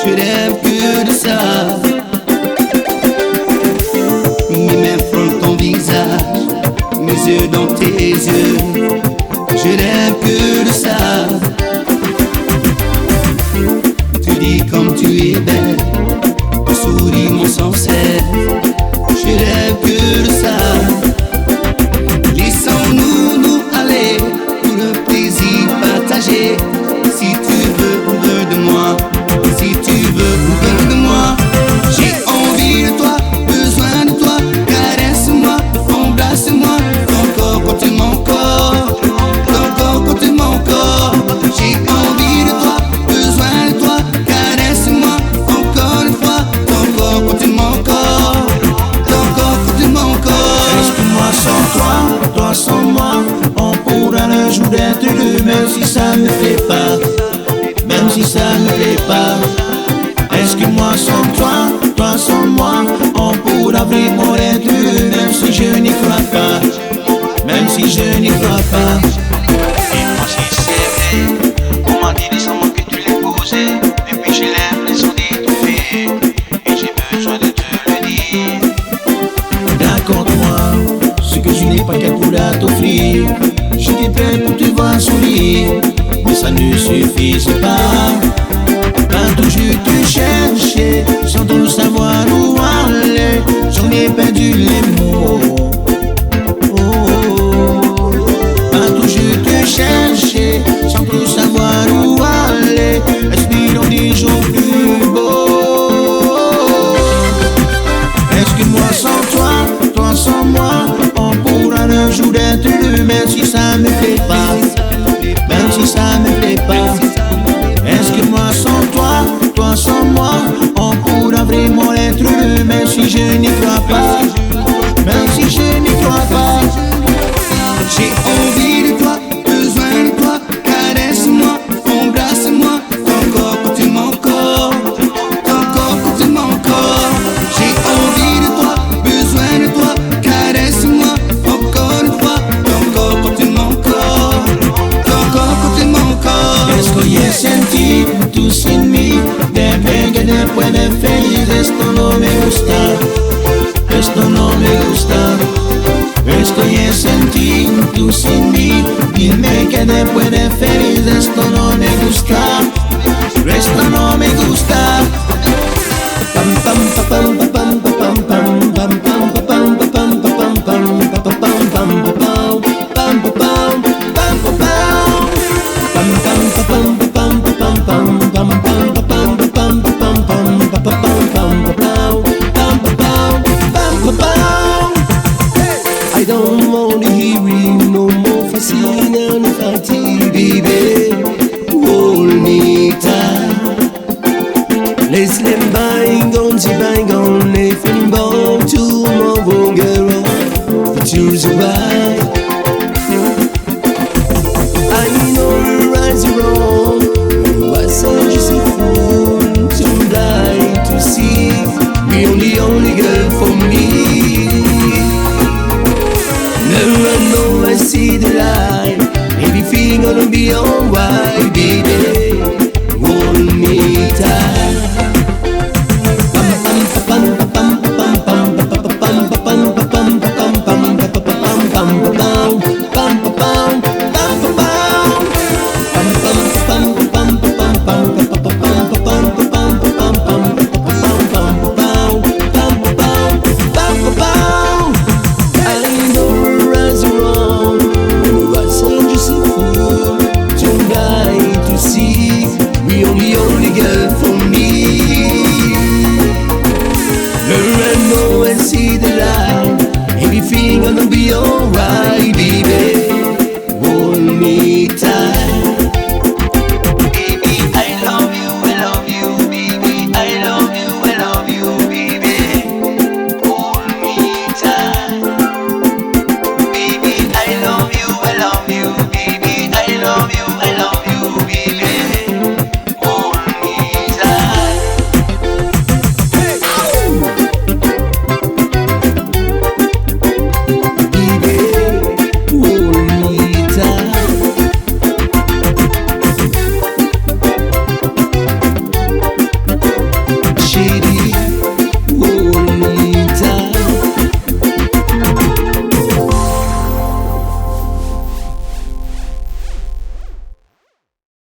Je rêve que de ça. Mes mains frôlent ton visage, mes yeux dans tes yeux. Je rêve que de ça. Tu dis comme tu es belle, tu souris mon sans cesse. Je rêve que de ça. Laissons-nous nous aller pour le plaisir partagé. Si tu veux de moi, si tu veux de moi. J'ai envie de toi, besoin de toi. Caresse-moi, embrasse-moi. Ton corps contre mon corps, ton corps contre mon corps. J'ai envie de toi, besoin de toi. Caresse-moi, encore une fois. Ton corps contre mon corps, ton corps contre mon corps. Est-ce que moi sans toi, toi sans moi, on pourra le jour d'être deux, même si ça ne plaît pas, même si ça ne plaît pas. Est-ce que moi sans toi, toi sans moi, on pourra vraiment être deux, même si je n'y crois pas, même si je n'y crois pas. Et moi si c'est vrai, on m'a dit récemment que tu l'as posé, et puis j'ai l'impression d'étouffer, et j'ai besoin de te le dire. Raconte-moi ce que je n'ai pas qu'à pourra t'offrir. J'étais prêt pour te voir sourire, mais ça ne suffisait pas. Partout je te cherchais, sans trop savoir où aller. J'en ai perdu les mots. Oh. Partout je te cherchais, sans trop savoir où aller. Respirons des jours plus beaux. Est-ce que moi sans toi, toi sans moi, on pourra un jour être deux, même si ça me plaît pas, même si ça me plaît pas. Est-ce que moi sans toi, toi sans moi, on pourra vraiment être deux, même si je n'y crois pas, même si je n'y crois pas. J'ai envie de toi, besoin de toi. Caresse-moi, embrasse-moi. Ton corps contre mon corps, ton corps contre mon corps. J'ai envie de toi, besoin de toi. Caresse-moi, encore une fois. Ton corps contre tu sin mí. Dime que después de feliz esto no me gusta, esto no me gusta. Pam pam pam pam pam pam pam pam pam pam pam pam pam pam pam pam I don't want to hear it no more. Fascina ni fati, baby. Hold me tight. Let's let bygone see bygone. If I'm born tomorrow, girl, the choose right. I know the right is wrong. I said just a fool, too blind to see. You're the only girl for me. Now I know I see the light. Everything gonna be alright.